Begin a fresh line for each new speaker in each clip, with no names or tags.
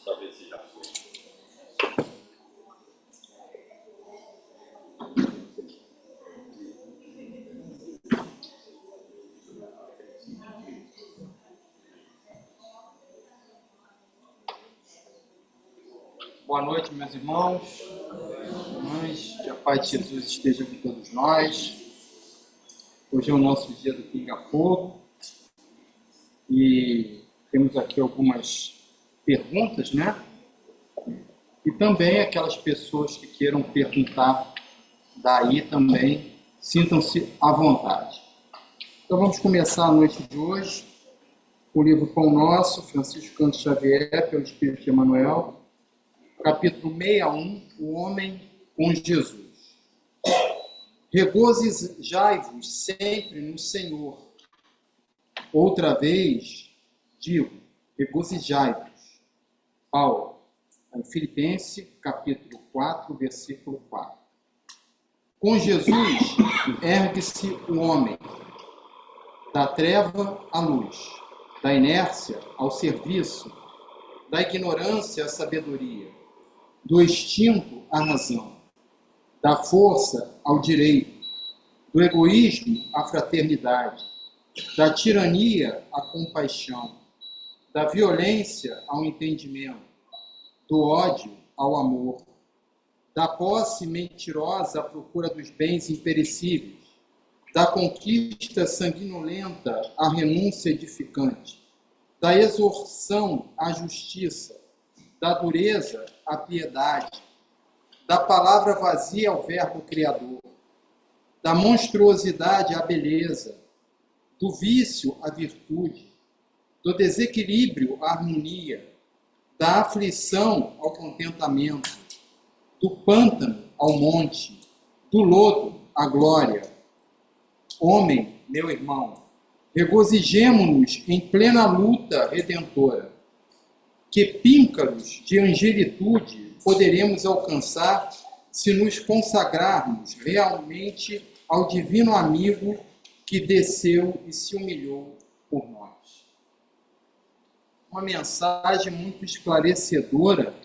Saber se já foi.
Boa noite, meus irmãos, irmãs, que a paz de Jesus esteja com todos nós. Hoje é o nosso dia do Pinga-Fogo e temos aqui algumas perguntas, né? E também aquelas pessoas que queiram perguntar daí também, sintam-se à vontade. Então vamos começar a noite de hoje com o livro Pão Nosso, Francisco Cândido Xavier, pelo Espírito de Emmanuel, capítulo 61, o homem com Jesus. Regozijai-vos sempre no Senhor. Outra vez, digo, regozijai-vos. Paulo, em Filipenses, capítulo 4, versículo 4. Com Jesus, ergue-se o homem, da treva à luz, da inércia ao serviço, da ignorância à sabedoria, do instinto à razão, da força ao direito, do egoísmo à fraternidade, da tirania à compaixão, da violência ao entendimento, do ódio ao amor, da posse mentirosa à procura dos bens imperecíveis, da conquista sanguinolenta à renúncia edificante, da exorção à justiça, da dureza à piedade, da palavra vazia ao verbo criador, da monstruosidade à beleza, do vício à virtude, do desequilíbrio à harmonia, da aflição ao contentamento, do pântano ao monte, do lodo à glória. Homem, meu irmão, regozijemo-nos em plena luta redentora. Que píncaros de angelitude poderemos alcançar se nos consagrarmos realmente ao divino amigo que desceu e se humilhou por nós. Uma mensagem muito esclarecedora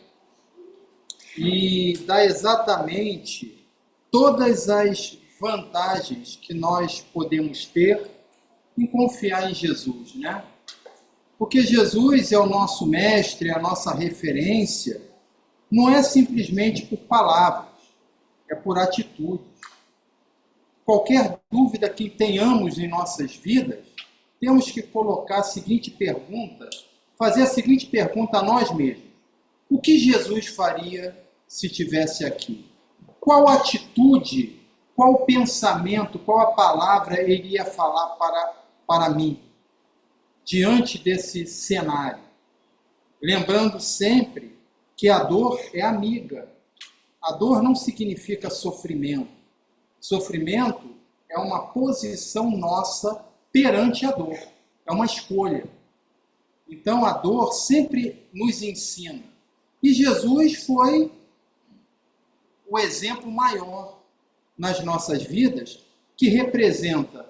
e dá exatamente todas as vantagens que nós podemos ter em confiar em Jesus, né? Porque Jesus é o nosso mestre, a nossa referência, não é simplesmente por palavras, é por atitude. Qualquer dúvida que tenhamos em nossas vidas, temos que colocar a seguinte pergunta, fazer a seguinte pergunta a nós mesmos. O que Jesus faria se estivesse aqui? Qual atitude, qual pensamento, qual a palavra ele iria falar para mim? Diante desse cenário, lembrando sempre que a dor é amiga. A dor não significa sofrimento. Sofrimento é uma posição nossa perante a dor. É uma escolha. Então a dor sempre nos ensina. E Jesus foi o exemplo maior nas nossas vidas, que representa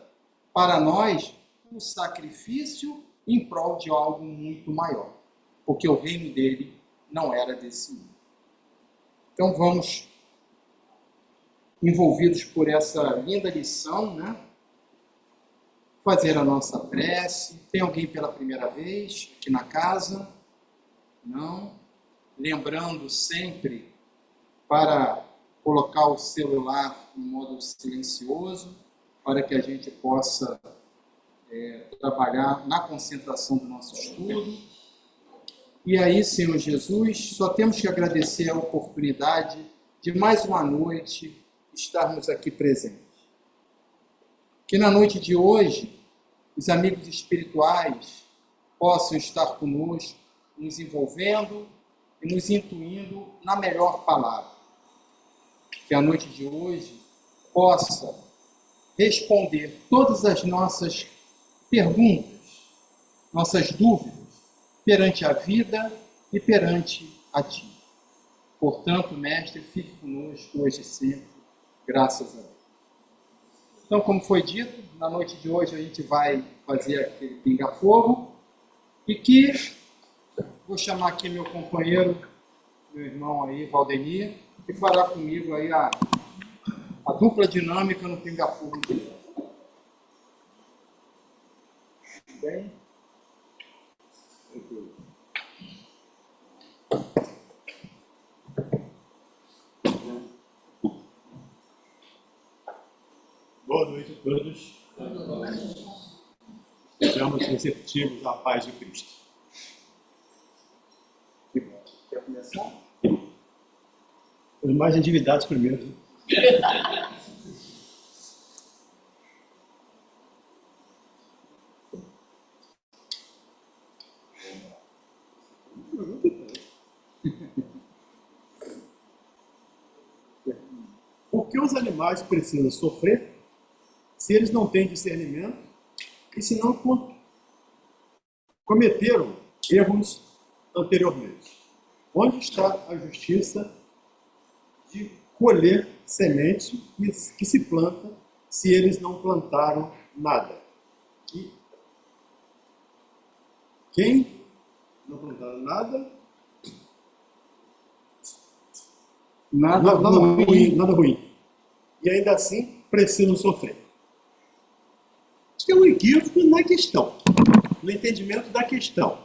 para nós um sacrifício em prol de algo muito maior, porque o reino dele não era desse mundo. Então vamos, envolvidos por essa linda lição, né? Fazer a nossa prece. Tem alguém pela primeira vez aqui na casa? Não? Lembrando sempre para colocar o celular em modo silencioso, para que a gente possa trabalhar na concentração do nosso estudo. E aí, Senhor Jesus, só temos que agradecer a oportunidade de mais uma noite estarmos aqui presentes. Que na noite de hoje, os amigos espirituais possam estar conosco, nos envolvendo e nos intuindo na melhor palavra. Que a noite de hoje possa responder todas as nossas perguntas, nossas dúvidas, perante a vida e perante a Ti. Portanto, Mestre, fique conosco hoje e sempre, graças a Deus. Então, como foi dito, na noite de hoje a gente vai fazer aquele pinga-fogo, E que, vou chamar aqui meu companheiro, meu irmão aí, Valdemir, que fará comigo aí a dupla dinâmica no pinga-fogo dele. Bem?
Boa noite a todos. Sejamos receptivos à paz de Cristo.
Quer começar?
Os mais endividados primeiro. Por que os animais precisam sofrer se eles não têm discernimento e se não cometeram erros anteriormente? Onde está a justiça de colher semente que se planta se eles não plantaram nada? E quem não plantaram nada, nada ruim. E ainda assim precisam sofrer. Isso é um equívoco na questão, no entendimento da questão.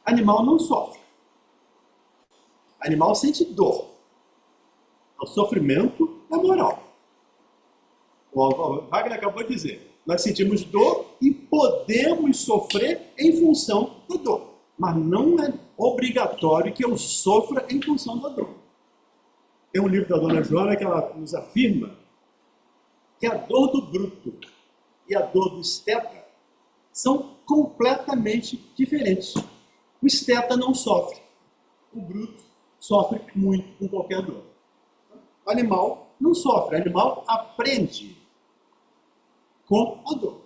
Animal não sofre. Animal sente dor. O sofrimento é moral. O Wagner acabou de dizer, nós sentimos dor e podemos sofrer em função da dor. Mas não é obrigatório que eu sofra em função da dor. Tem um livro da Dona Joana que ela nos afirma que a dor do bruto e a dor do esteta são completamente diferentes. O esteta não sofre. O bruto sofre muito com qualquer dor. O animal não sofre. O animal aprende com a dor.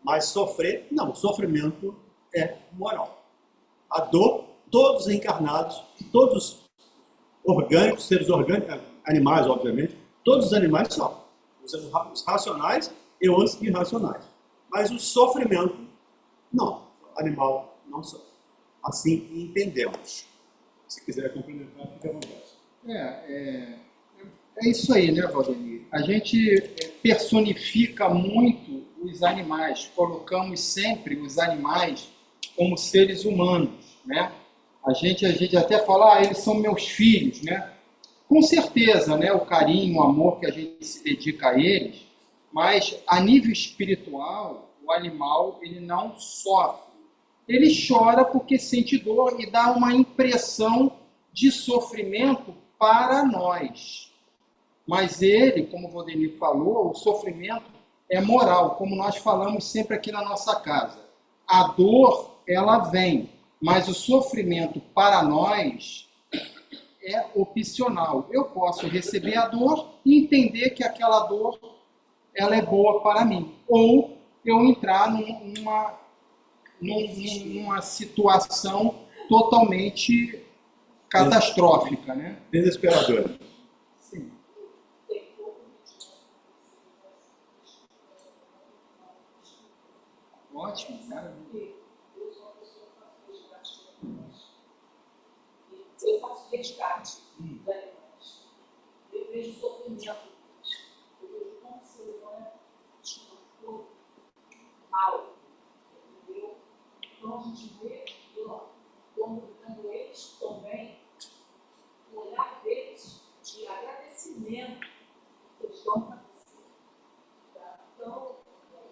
Mas sofrer, não. Sofrimento é moral. A dor, todos encarnados, todos orgânicos, seres orgânicos, animais, obviamente, todos os animais sofrem. Os racionais e os irracionais. Mas o sofrimento, não. O animal não sofre. Assim entendemos. Se quiser complementar, fique à vontade.
É isso aí, né, Valdemir? A gente personifica muito os animais, colocamos sempre os animais como seres humanos, né? A gente até fala, eles são meus filhos, né? Com certeza, né, o carinho, o amor que a gente se dedica a eles, mas a nível espiritual, o animal, ele não sofre. Ele chora porque sente dor e dá uma impressão de sofrimento para nós. Mas ele, como o Valdemir falou, o sofrimento é moral, como nós falamos sempre aqui na nossa casa. A dor, ela vem, mas o sofrimento para nós é opcional. Eu posso receber a dor e entender que aquela dor ela é boa para mim. Ou eu entrar numa situação totalmente catastrófica, né?
Desesperadora.
Sim. Ótimo, maravilha.
Eu faço resgate dos animais. Eu vejo o sofrimento deles. Eu vejo como o ser humano é mal. Entendeu? Então a gente vê quando eles também, o olhar deles de agradecimento que eles dão para você. Tá? Então,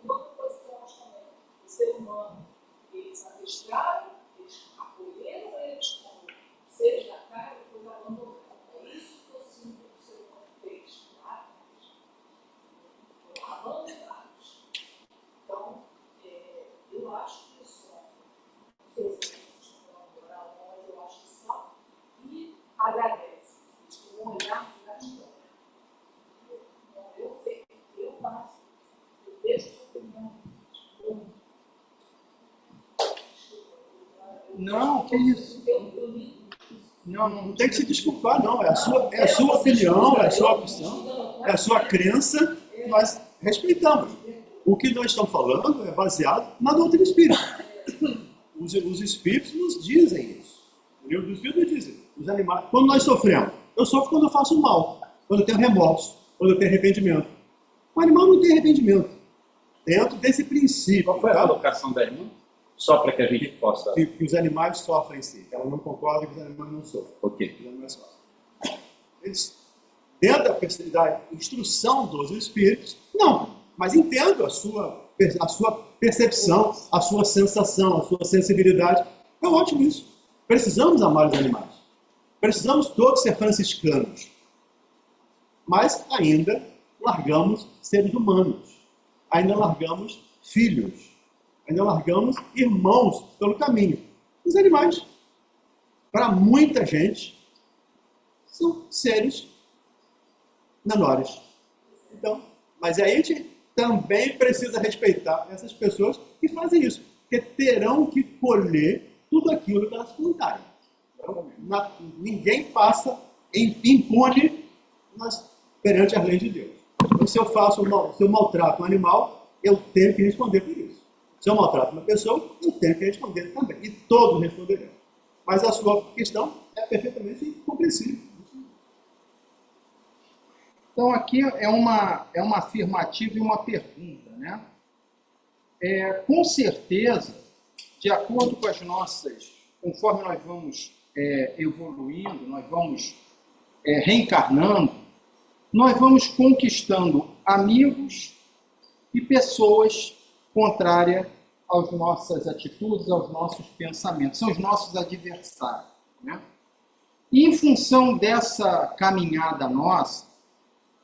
outra coisa que eu acho também, o ser humano, eles arriscaram, eles acolheram eles como seres da carne e depois abandonaram. É isso que eu sinto que o ser humano fez lá atrás. Abandonados. Então, eu acho que isso não sei se é moral, mas eu acho que só e agradece. Eles têm um olhar de gratidão. Eu sei, eu passo, eu vejo sofrimento.
Não, que isso?
Não tem que se desculpar, não. É a sua opinião, é a sua opção, é a sua crença, nós respeitamos. o que nós estamos falando é baseado na doutrina espírita. Os espíritos nos dizem isso. O livro dos espíritos nos dizem. Os animais, quando nós sofremos, eu sofro quando eu faço mal, quando eu tenho remorso, quando eu tenho arrependimento. O animal não tem arrependimento. Dentro desse princípio.
Qual foi a colocação da irmã? Só para que a gente possa...
Que os animais sofrem sim. Ela não concorda que os animais não sofrem.
Ok.
Os animais sofrem. Eles, dentro da instrução dos espíritos, não. Mas entendo a sua percepção, a sua sensação, a sua sensibilidade. É ótimo isso. Precisamos amar os animais. Precisamos todos ser franciscanos. Mas ainda largamos seres humanos. Ainda largamos filhos. Ainda largamos irmãos pelo caminho. Os animais, para muita gente, são seres menores. Então, mas a gente também precisa respeitar essas pessoas que fazem isso, porque terão que colher tudo aquilo que elas plantarem. Ninguém passa impune perante as leis de Deus. Então, se eu maltrato um animal, eu tenho que responder por isso. Se eu maltrato uma pessoa, eu tenho que responder também. E todos responderão. Mas a sua questão é perfeitamente compreensível.
Então, aqui é uma afirmativa e uma pergunta, né? Com certeza, de acordo com as nossas, conforme nós vamos evoluindo, nós vamos reencarnando, nós vamos conquistando amigos e pessoas contrárias às nossas atitudes, aos nossos pensamentos, são os nossos adversários, né? E em função dessa caminhada nossa,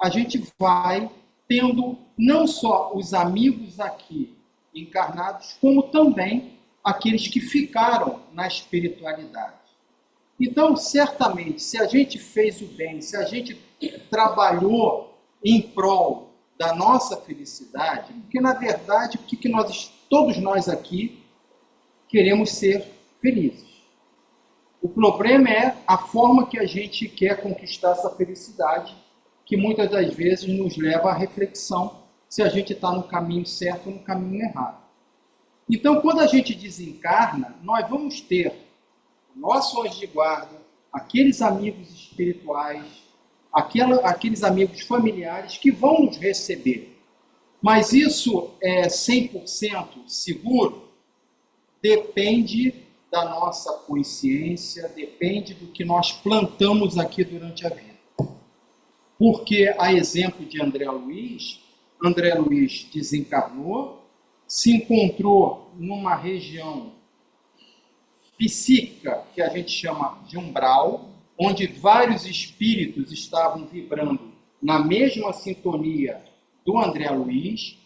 a gente vai tendo não só os amigos aqui encarnados, como também aqueles que ficaram na espiritualidade. Então, certamente, se a gente fez o bem, se a gente trabalhou em prol da nossa felicidade, porque, na verdade, todos nós aqui queremos ser felizes. O problema é a forma que a gente quer conquistar essa felicidade, que muitas das vezes nos leva à reflexão se a gente está no caminho certo ou no caminho errado. Então, quando a gente desencarna, nós vamos ter o nosso anjo de guarda, aqueles amigos espirituais, aqueles amigos familiares que vão nos receber. Mas isso é 100% seguro? Depende da nossa consciência, depende do que nós plantamos aqui durante a vida. Porque, a exemplo de André Luiz desencarnou, se encontrou numa região psíquica, que a gente chama de umbral, onde vários espíritos estavam vibrando na mesma sintonia do André Luiz,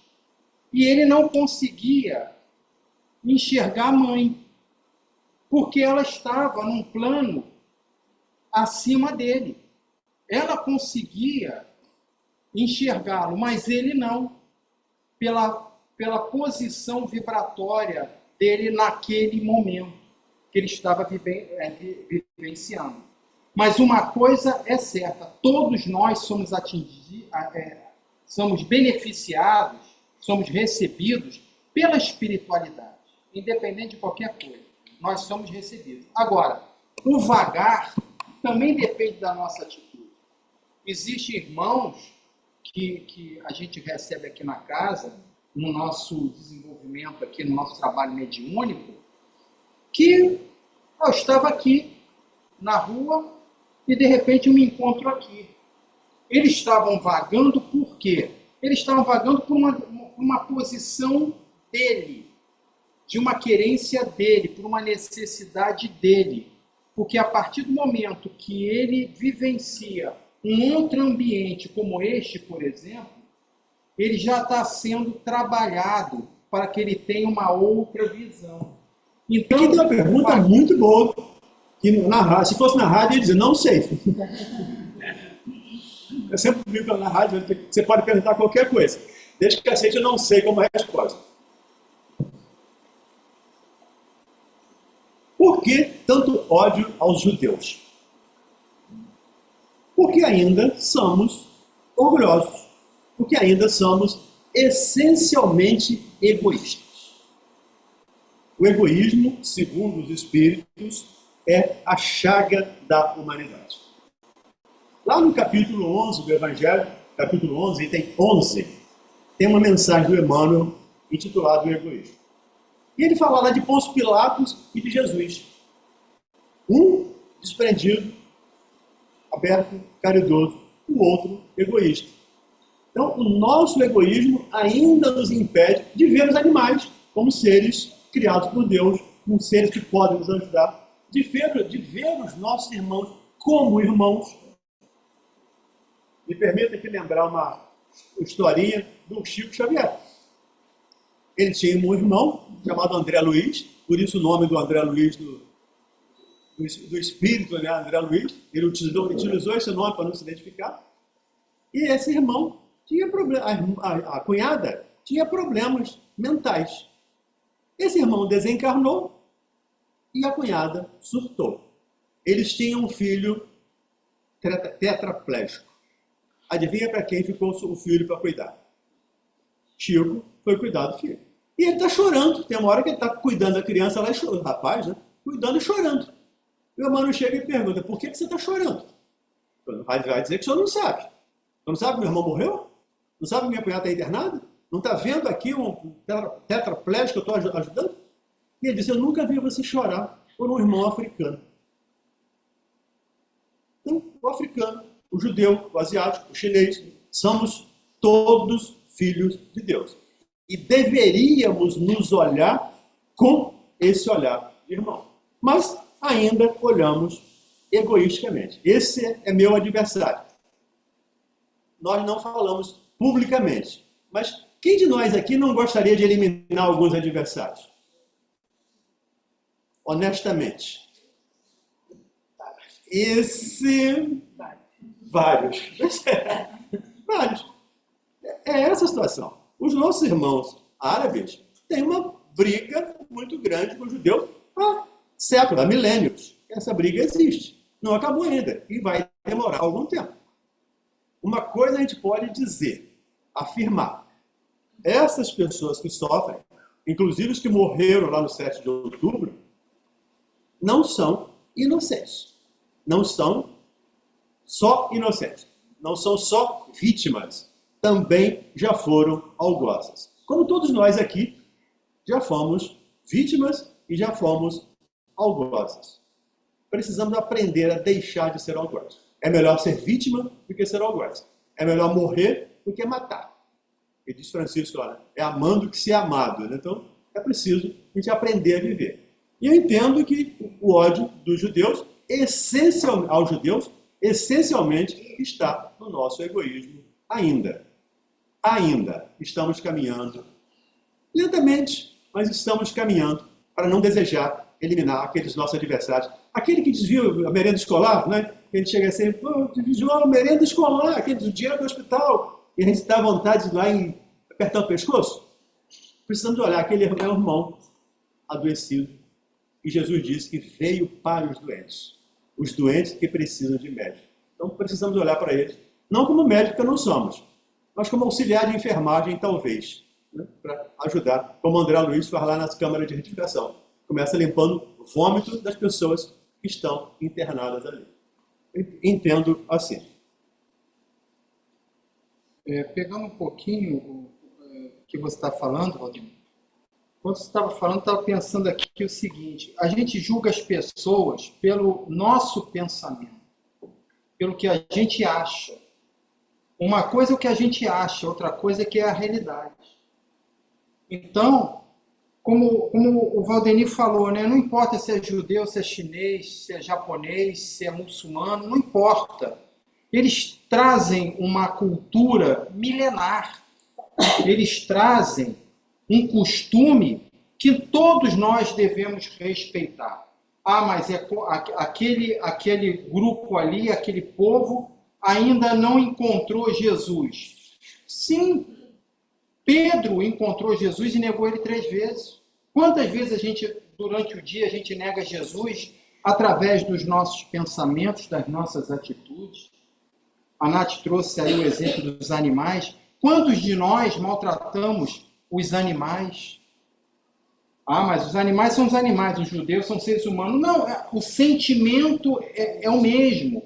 e ele não conseguia enxergar a mãe, porque ela estava num plano acima dele. Ela conseguia enxergá-lo, mas ele não, pela posição vibratória dele naquele momento que ele estava vivenciando. Mas uma coisa é certa, todos nós somos somos beneficiados, somos recebidos pela espiritualidade, independente de qualquer coisa. Nós somos recebidos. Agora, o vagar também depende da nossa atitude. Existem irmãos que a gente recebe aqui na casa, no nosso desenvolvimento aqui, no nosso trabalho mediúnico, que eu estava aqui na rua e de repente eu me encontro aqui. Eles estavam vagando por quê? Eles estavam vagando por uma posição dele, de uma querência dele, por uma necessidade dele. Porque a partir do momento que ele vivencia um outro ambiente como este, por exemplo, ele já está sendo trabalhado para que ele tenha uma outra visão. Então,
aqui tem uma pergunta muito boa, que se fosse na rádio, ele dizer, não sei. Eu sempre digo na rádio, você pode perguntar qualquer coisa, desde que aceite eu não sei como é a resposta. Por que tanto ódio aos judeus? Porque ainda somos orgulhosos, porque ainda somos essencialmente egoístas. O egoísmo, segundo os Espíritos, é a chaga da humanidade. Lá no capítulo 11 do Evangelho, capítulo 11, item 11, tem uma mensagem do Emmanuel intitulada O Egoísmo. E ele fala lá de Pôncio Pilatos e de Jesus. Um desprendido, aberto, caridoso, o outro egoísta. Então, o nosso egoísmo ainda nos impede de ver os animais como seres criados por Deus, como seres que podem nos ajudar, de ver os nossos irmãos como irmãos. Me permita aqui lembrar uma historinha do Chico Xavier. Ele tinha um irmão chamado André Luiz, por isso o nome do André Luiz do espírito, né? André Luiz. Ele utilizou esse nome para não se identificar. E esse irmão tinha problema, a cunhada tinha problemas mentais. Esse irmão desencarnou e a cunhada surtou. Eles tinham um filho tetraplégico. Adivinha para quem ficou o filho para cuidar? Chico foi cuidar do filho. E ele está chorando. Tem uma hora que ele está cuidando da criança lá, o rapaz, né? Cuidando e chorando. E o mano chega e pergunta, por que você está chorando? Vai dizer que o senhor não sabe. O senhor não sabe que meu irmão morreu? Não sabe que minha cunhada está internada? Não está vendo aqui um tetraplégico que eu estou ajudando? E ele disse, eu nunca vi você chorar por um irmão africano. Então, o africano, o judeu, o asiático, o chinês, somos todos filhos de Deus. E deveríamos nos olhar com esse olhar de irmão. Mas ainda olhamos egoisticamente. Esse é meu adversário. Nós não falamos publicamente. Mas quem de nós aqui não gostaria de eliminar alguns adversários? Honestamente. Vários. Vários. É essa a situação. Os nossos irmãos árabes têm uma briga muito grande com os judeus há séculos, há milênios. Essa briga existe. Não acabou ainda. E vai demorar algum tempo. Uma coisa a gente pode dizer, afirmar. Essas pessoas que sofrem, inclusive os que morreram lá no 7 de outubro, não são inocentes. Não são só inocentes. Não são só vítimas. Também já foram algozes. Como todos nós aqui, já fomos vítimas e já fomos algozes. Precisamos aprender a deixar de ser algoz. É melhor ser vítima do que ser algoz. É melhor morrer do que matar. E diz Francisco, olha, é amando que se é amado. Né? Então, é preciso a gente aprender a viver. E eu entendo que o ódio dos judeus, aos judeus, essencialmente está no nosso egoísmo ainda. Ainda estamos caminhando, lentamente, mas estamos caminhando para não desejar eliminar aqueles nossos adversários. Aquele que desviou a merenda escolar, né? A gente chega assim, pô, desviou a merenda escolar, aquele do dinheiro do hospital, e a gente dá vontade de ir lá e apertar o pescoço. Precisamos olhar aquele irmão adoecido. E Jesus disse que veio para os doentes que precisam de médico. Então precisamos olhar para eles, não como médico que não somos, mas como auxiliar de enfermagem, talvez, né, para ajudar, como André Luiz faz lá nas câmaras de retificação. Começa limpando o vômito das pessoas que estão internadas ali. Entendo assim.
Pegando um pouquinho o que você está falando, Valdemir, quando você estava falando, eu estava pensando aqui o seguinte, a gente julga as pessoas pelo nosso pensamento, pelo que a gente acha. Uma coisa é o que a gente acha, outra coisa é que é a realidade. Então, como o Valdemir falou, né, não importa se é judeu, se é chinês, se é japonês, se é muçulmano, não importa. Eles trazem uma cultura milenar. Eles trazem um costume que todos nós devemos respeitar. Ah, mas aquele grupo ali, aquele povo, ainda não encontrou Jesus. Sim, Pedro encontrou Jesus e negou ele 3 vezes. Quantas vezes durante o dia, a gente nega Jesus através dos nossos pensamentos, das nossas atitudes? A Nath trouxe aí o exemplo dos animais. Quantos de nós maltratamos os animais? Ah, mas os animais são os animais, os judeus são seres humanos. Não, o sentimento é o mesmo.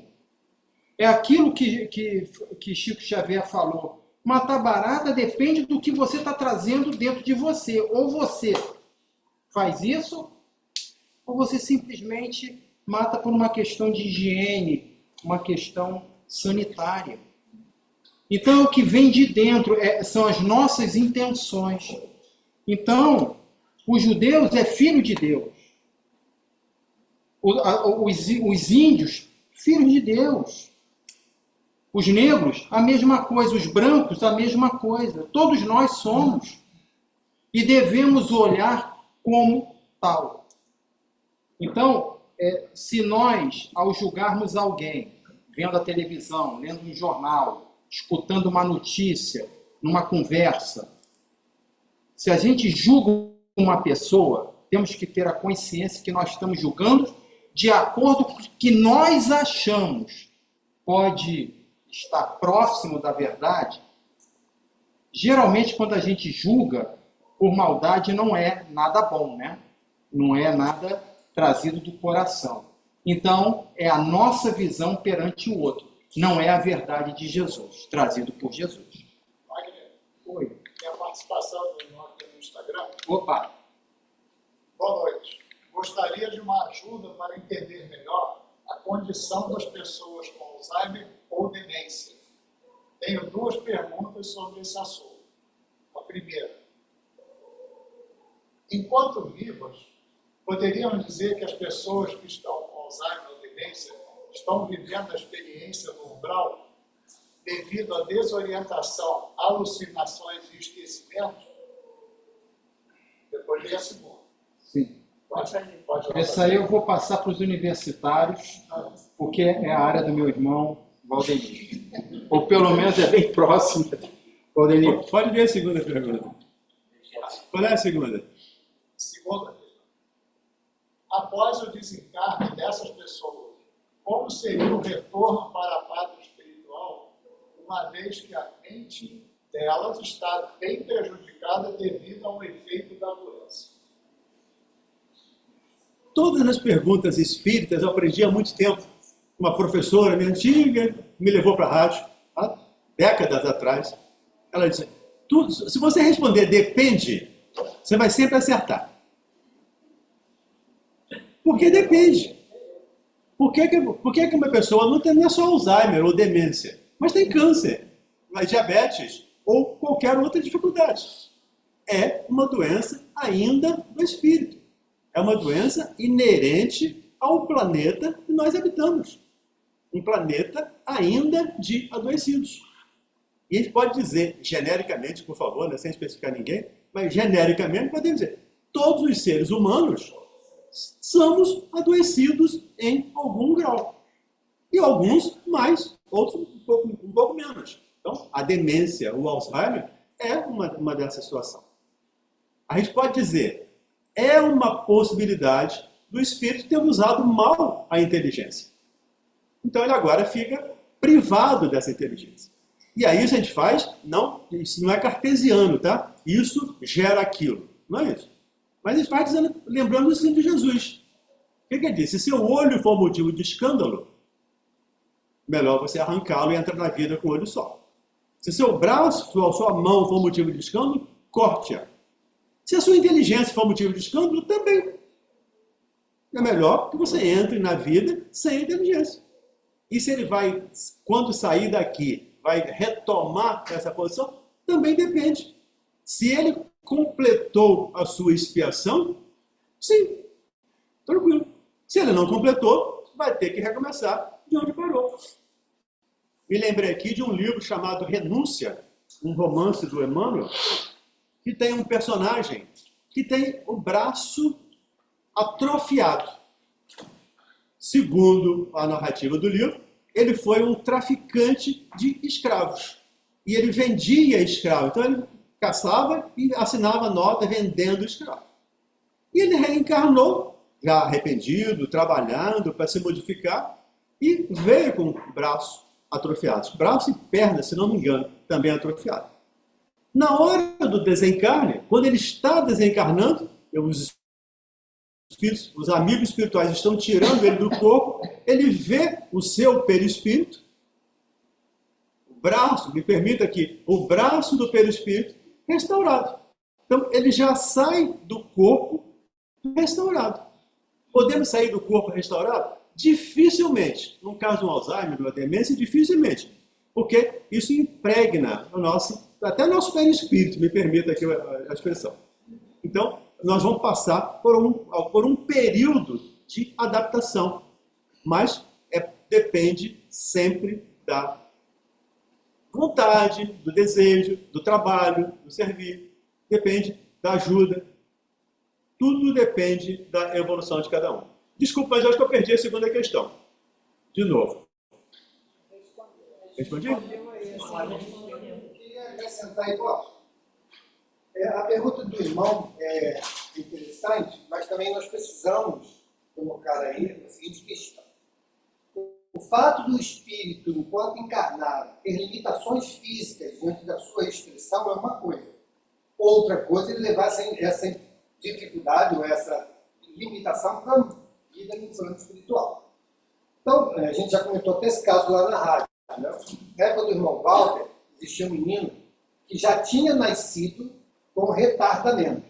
É aquilo que Chico Xavier falou. Matar barata depende do que você está trazendo dentro de você. Ou você faz isso, ou você simplesmente mata por uma questão de higiene, uma questão sanitária. Então, o que vem de dentro são as nossas intenções. Então, os judeus é filho de Deus. Os índios, filhos de Deus. Os negros, a mesma coisa. Os brancos, a mesma coisa. Todos nós somos. E devemos olhar como tal. Então, se nós, ao julgarmos alguém, vendo a televisão, lendo um jornal, escutando uma notícia, numa conversa, se a gente julga uma pessoa, temos que ter a consciência que nós estamos julgando de acordo com o que nós achamos pode estar próximo da verdade. Geralmente, quando a gente julga por maldade, não é nada bom, né? Não é nada trazido do coração. Então, é a nossa visão perante o outro. Não é a verdade de Jesus, trazido por Jesus.
Wagner,
Oi.
tem a participação do irmão aqui no Instagram.
Opa.
Boa noite. Gostaria de uma ajuda para entender melhor a condição das pessoas com Alzheimer ou demência. Tenho duas perguntas sobre esse assunto. A primeira, enquanto vivas, poderíamos dizer que as pessoas que estão com Alzheimer ou demência estão vivendo a experiência do umbral devido à desorientação, alucinações e esquecimentos? Depois vem a segunda.
Sim.
Pode
Essa aí eu vou passar para os universitários, porque é a área do meu irmão Valdemir. Ou pelo menos é bem próximo. Valdemir.
Pode ver a segunda pergunta. Qual é a segunda?
Segunda questão. Após o desencarne dessas pessoas, como seria o retorno para a pátria espiritual, uma vez que a mente delas está bem prejudicada devido a um efeito da doença?
Todas as perguntas espíritas eu aprendi há muito tempo. Uma professora minha antiga me levou para a rádio, há décadas atrás. Ela disse, se você responder depende, você vai sempre acertar. Porque depende. Por que uma pessoa não é só Alzheimer ou demência, mas tem câncer, mas diabetes ou qualquer outra dificuldade? É uma doença ainda do espírito. É uma doença inerente ao planeta que nós habitamos. Um planeta ainda de adoecidos. E a gente pode dizer, genericamente, por favor, né, sem especificar ninguém, mas genericamente podemos dizer, todos os seres humanos somos adoecidos em algum grau. E alguns mais, outros um pouco menos. Então, a demência, o Alzheimer, é uma dessa situação. A gente pode dizer, é uma possibilidade do espírito ter usado mal a inteligência. Então ele agora fica privado dessa inteligência. E aí isso a gente faz, isso não é cartesiano, tá? Isso gera aquilo, não é isso? Mas a gente faz lembrando o ensino de Jesus. O que ele disse? Se seu olho for motivo de escândalo, melhor você arrancá-lo e entrar na vida com o olho só. Se seu braço, sua mão for motivo de escândalo, corte-a. Se a sua inteligência for motivo de escândalo, também. É melhor que você entre na vida sem inteligência. E se ele vai, quando sair daqui, vai retomar essa posição, também depende. Se ele completou a sua expiação, sim, tranquilo. Se ele não completou, vai ter que recomeçar de onde parou. Me lembrei aqui de um livro chamado Renúncia, um romance do Emmanuel, que tem um personagem que tem o braço atrofiado. Segundo a narrativa do livro, ele foi um traficante de escravos. E ele vendia escravos. Então ele caçava e assinava nota vendendo escravos. E ele reencarnou, já arrependido, trabalhando para se modificar, e veio com braços atrofiados. Braço e perna, se não me engano, também atrofiado. Na hora do desencarne, quando ele está desencarnando, os amigos espirituais estão tirando ele do corpo, ele vê o seu perispírito, o braço, me permita aqui, o braço do perispírito restaurado. Então, ele já sai do corpo restaurado. Podemos sair do corpo restaurado? Dificilmente. No caso do Alzheimer, de uma demência, dificilmente. Porque isso impregna até o nosso perispírito, me permita aqui a expressão. Então, nós vamos passar por um período de adaptação. Mas depende sempre da vontade, do desejo, do trabalho, do servir. Depende da ajuda. Tudo depende da evolução de cada um. Desculpa, mas acho que eu perdi a segunda questão. De novo. Respondi?
Eu queria acrescentar aí, posso? A pergunta do irmão é interessante, mas também nós precisamos colocar aí a seguinte questão. O fato do espírito, enquanto encarnado, ter limitações físicas diante da sua expressão é uma coisa. Outra coisa é ele levar essa dificuldade ou essa limitação para a vida no plano espiritual. Então, a gente já comentou até esse caso lá na rádio. Né? Na época do irmão Walter, existia um menino que já tinha nascido com retardamento.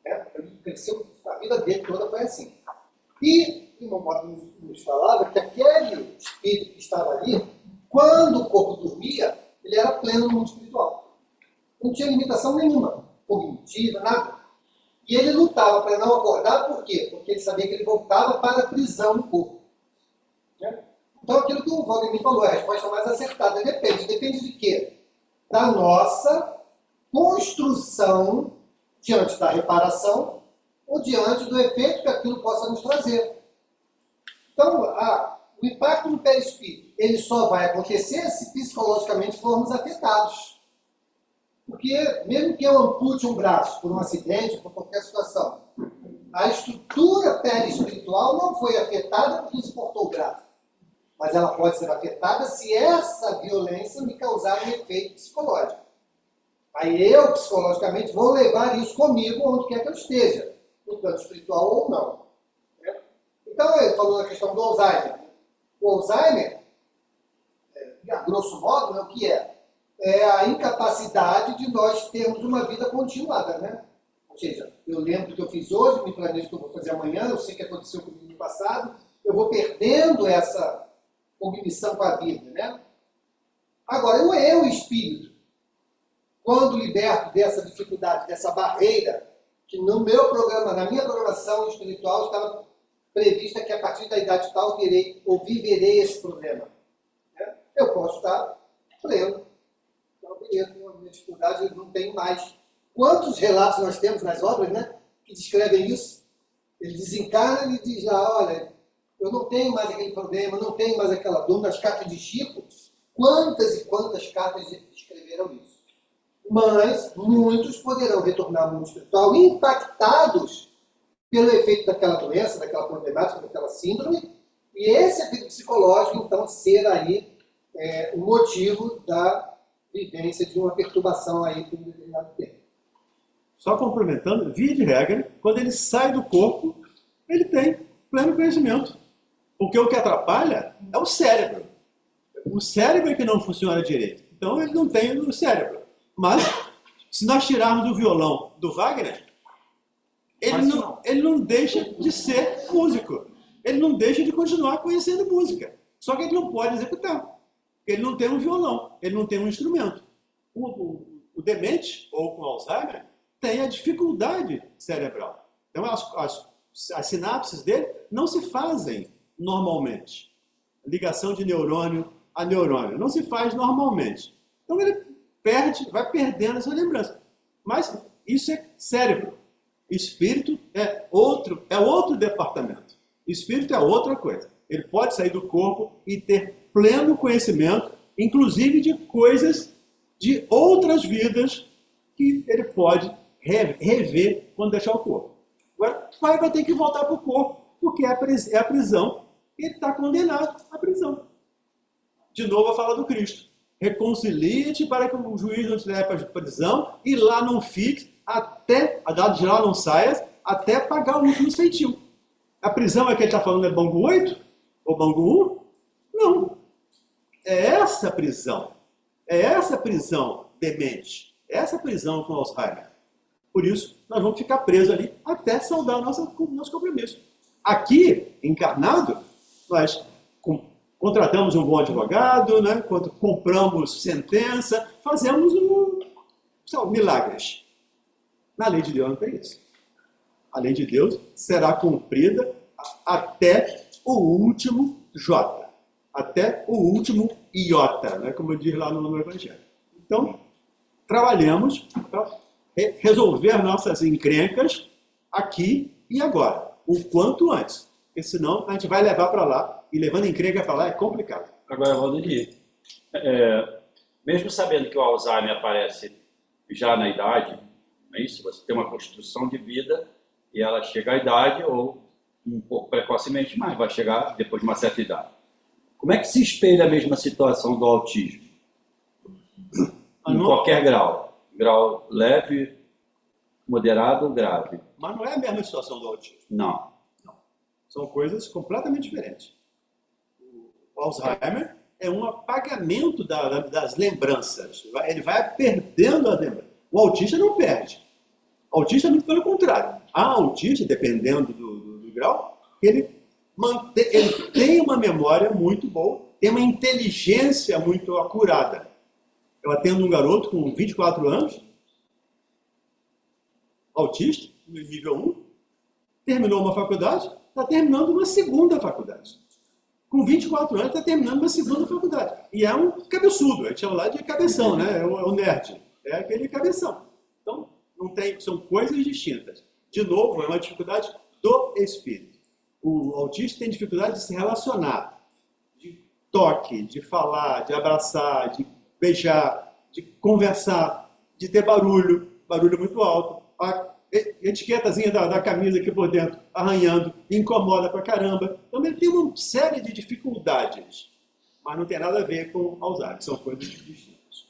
Né? Ele cresceu, a vida dele toda foi assim. E o irmão Walter nos falava que aquele espírito que estava ali, quando o corpo dormia, ele era pleno no mundo espiritual. Não tinha limitação nenhuma, cognitiva, nada. E ele lutava para não acordar, por quê? Porque ele sabia que ele voltava para a prisão do corpo. Né? Então, aquilo que o Wagner falou, a resposta mais acertada depende. Depende de quê? Da nossa construção diante da reparação ou diante do efeito que aquilo possa nos trazer. Então, o impacto no perispírito, ele só vai acontecer se psicologicamente formos afetados. Porque, mesmo que eu ampute um braço por um acidente, por qualquer situação, a estrutura perispiritual não foi afetada porque se cortou o braço. Mas ela pode ser afetada se essa violência me causar um efeito psicológico. Aí eu, psicologicamente, vou levar isso comigo onde quer que eu esteja, no plano espiritual ou não. Né? Então, ele falou da questão do Alzheimer. O Alzheimer, a grosso modo, né, o que é? É a incapacidade de nós termos uma vida continuada, né? Ou seja, eu lembro do que eu fiz hoje, me planejo o que eu vou fazer amanhã, eu sei o que aconteceu comigo no passado, eu vou perdendo essa cognição com a vida, né? Agora, o espírito, quando liberto dessa dificuldade, dessa barreira, que no meu programa, na minha programação espiritual, estava prevista que a partir da idade tal viverei esse problema. Né? Eu posso estar pleno. Então, beleza, a minha dificuldade não tem mais. Quantos relatos nós temos nas obras, né, que descrevem isso? Ele desencarna e diz lá, olha, eu não tenho mais aquele problema, não tenho mais aquela dor. Nas cartas de Chico, quantas e quantas cartas descreveram isso? Mas muitos poderão retornar ao mundo espiritual impactados pelo efeito daquela doença, daquela problemática, daquela síndrome, e esse efeito psicológico, então, ser aí o motivo da vivência de uma perturbação aí por um determinado tempo.
Só complementando, via de regra, quando ele sai do corpo, ele tem pleno conhecimento. Porque o que atrapalha é o cérebro. O cérebro é que não funciona direito. Então ele não tem o cérebro. Mas, se nós tirarmos o violão do Wagner, ele não deixa de ser músico. Ele não deixa de continuar conhecendo música. Só que ele não pode executar. Ele não tem um violão, ele não tem um instrumento. O demente, ou com Alzheimer, tem a dificuldade cerebral. Então, as sinapses dele não se fazem normalmente. A ligação de neurônio a neurônio não se faz normalmente. Então, ele vai perdendo essa lembrança. Mas isso é cérebro. Espírito é outro departamento. Espírito é outra coisa. Ele pode sair do corpo e ter pleno conhecimento, inclusive de coisas de outras vidas que ele pode rever quando deixar o corpo. Agora, vai ter que voltar para o corpo, porque é a prisão, e ele está condenado à prisão. De novo, a fala do Cristo. reconcilie-te para que o juiz não te leve para a prisão e lá não fique até, a dado geral não saia, até pagar o último centil. A prisão é que ele está falando é Bangu 8? Ou Bangu 1? Não. É essa prisão. É essa prisão demente. É essa prisão com Alzheimer. Por isso, nós vamos ficar presos ali até saldar o nosso compromisso. Aqui, encarnado, nós contratamos um bom advogado, né? Compramos sentença, fazemos milagres. Na lei de Deus não tem isso. A lei de Deus será cumprida até o último J. Até o último iota, né? Como diz lá no Evangelho. Então, trabalhamos para resolver nossas encrencas aqui e agora, o quanto antes. Porque senão a gente vai levar para lá, e levando encrenca para lá é complicado.
Agora, Valdir, mesmo sabendo que o Alzheimer aparece já na idade, não é isso? Você tem uma construção de vida e ela chega à idade, ou um pouco precocemente, mas vai chegar depois de uma certa idade. Como é que se espelha a mesma situação do autismo? Em qualquer grau. Grau leve, moderado ou grave.
Mas não é a mesma situação do autismo.
Não.
São coisas completamente diferentes. O Alzheimer é um apagamento das lembranças. Ele vai perdendo as lembranças. O autista não perde. O autista é muito pelo contrário. Há autista, dependendo do grau, ele tem uma memória muito boa, tem uma inteligência muito acurada. Eu atendo um garoto com 24 anos, autista, no nível 1, terminou uma faculdade, está terminando uma segunda faculdade. Com 24 anos, está terminando uma segunda faculdade. E é um cabeçudo, a gente chama lá de cabeção, né? É o nerd. É aquele cabeção. Então, não tem, são coisas distintas. De novo, é uma dificuldade do espírito. O autista tem dificuldade de se relacionar, de toque, de falar, de abraçar, de beijar, de conversar, de ter barulho muito alto. A etiquetazinha da camisa aqui por dentro, arranhando, incomoda pra caramba. Então ele tem uma série de dificuldades, mas não tem nada a ver com Alzheimer, são coisas distintas.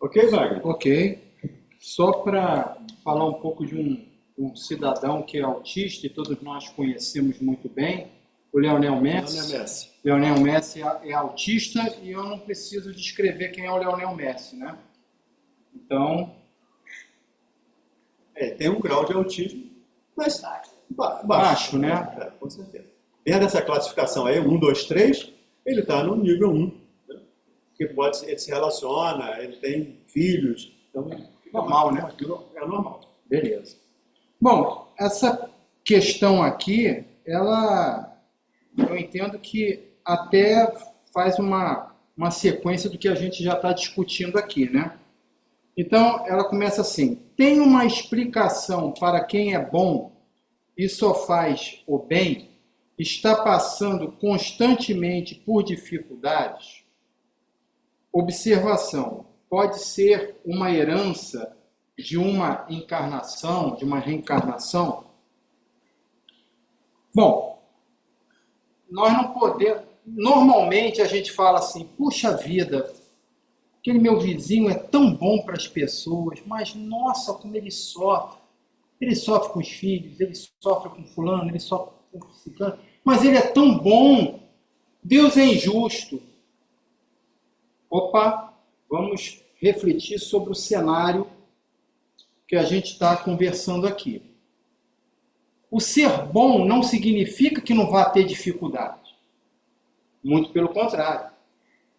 Ok, Wagner?
Ok. Só para falar um pouco de um cidadão que é autista e todos nós conhecemos muito bem, o Lionel Messi. Lionel Messi é autista e eu não preciso descrever quem é o Lionel Messi, né? Então...
tem um grau de autismo, mas
baixo, né?
Com certeza. Dentro dessa classificação aí, 1, 2, 3, ele está no nível 1. Né? Porque ele se relaciona, ele tem filhos. Então,
normal, né?
É normal.
Beleza. Bom, essa questão aqui, eu entendo que até faz uma sequência do que a gente já está discutindo aqui, né? Então, ela começa assim: tem uma explicação para quem é bom e só faz o bem, está passando constantemente por dificuldades? Observação: pode ser uma herança de uma encarnação, de uma reencarnação? Bom, nós não podemos... Normalmente a gente fala assim: puxa vida, aquele meu vizinho é tão bom para as pessoas, mas nossa, como ele sofre. Ele sofre com os filhos, ele sofre com fulano, ele sofre com ciclano, mas ele é tão bom. Deus é injusto. Opa, vamos refletir sobre o cenário que a gente está conversando aqui. O ser bom não significa que não vá ter dificuldade. Muito pelo contrário.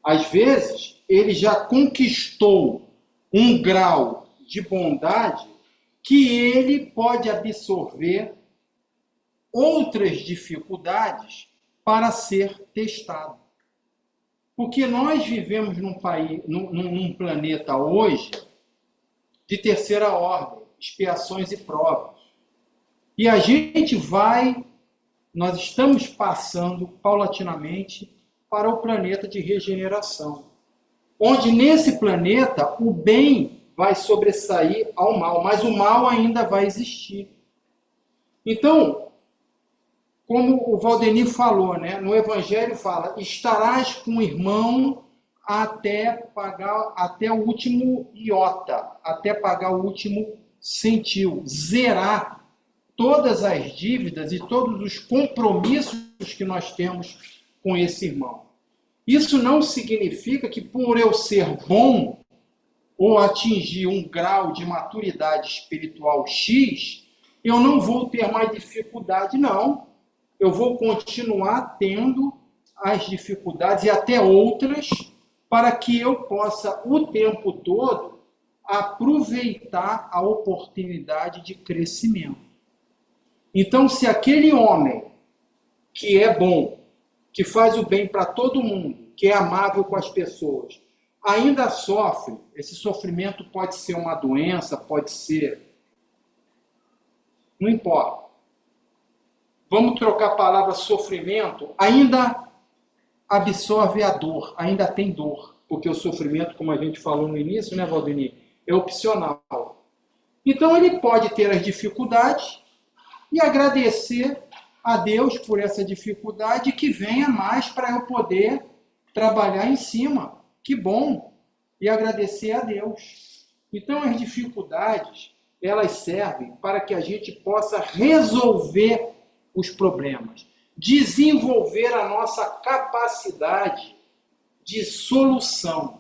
Às vezes, ele já conquistou um grau de bondade que ele pode absorver outras dificuldades para ser testado. Porque nós vivemos num planeta hoje de terceira ordem, expiações e provas. E a gente nós estamos passando paulatinamente para o planeta de regeneração, onde nesse planeta o bem vai sobressair ao mal, mas o mal ainda vai existir. Então, como o Valdenir falou, né? No Evangelho fala, estarás com o irmão até pagar, até o último iota, até pagar o último centil, zerar todas as dívidas e todos os compromissos que nós temos com esse irmão. Isso não significa que por eu ser bom ou atingir um grau de maturidade espiritual X, eu não vou ter mais dificuldade, não. Eu vou continuar tendo as dificuldades e até outras para que eu possa, o tempo todo, aproveitar a oportunidade de crescimento. Então, se aquele homem que é bom, que faz o bem para todo mundo, que é amável com as pessoas, ainda sofre, esse sofrimento pode ser uma doença, pode ser... Não importa. Vamos trocar a palavra sofrimento, ainda absorve a dor, ainda tem dor, porque o sofrimento, como a gente falou no início, né, Valdenir, é opcional. Então ele pode ter as dificuldades e agradecer a Deus por essa dificuldade, que venha mais para eu poder trabalhar em cima. Que bom! E agradecer a Deus. Então as dificuldades, elas servem para que a gente possa resolver os problemas, desenvolver a nossa capacidade de solução,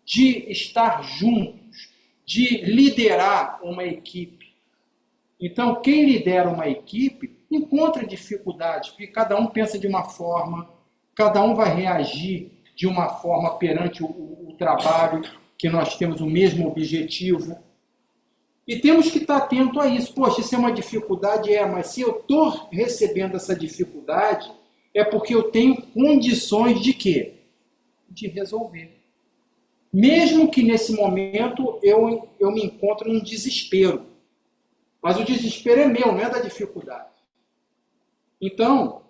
de estar juntos, de liderar uma equipe. Então, quem lidera uma equipe encontra dificuldades, porque cada um pensa de uma forma, cada um vai reagir de uma forma perante o trabalho, que nós temos o mesmo objetivo. E temos que estar atento a isso. Poxa, isso é uma dificuldade, mas se eu estou recebendo essa dificuldade, é porque eu tenho condições de quê? De resolver. Mesmo que nesse momento eu me encontre num desespero. Mas o desespero é meu, não é da dificuldade. Então,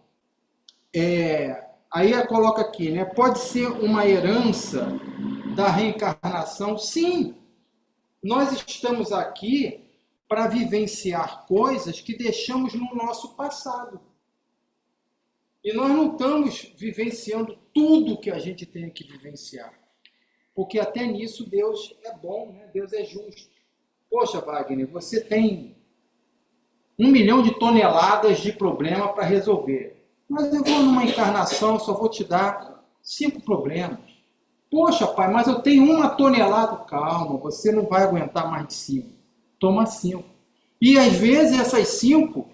aí coloca aqui, né? Pode ser uma herança da reencarnação? Sim. Nós estamos aqui para vivenciar coisas que deixamos no nosso passado. E nós não estamos vivenciando tudo que a gente tem que vivenciar. Porque até nisso Deus é bom, né? Deus é justo. Poxa, Wagner, você tem 1 milhão de toneladas de problema para resolver. Mas eu vou numa encarnação, só vou te dar 5 problemas. Poxa, pai, mas eu tenho 1 tonelada. Calma, você não vai aguentar mais de 5. Toma 5. E às vezes essas 5,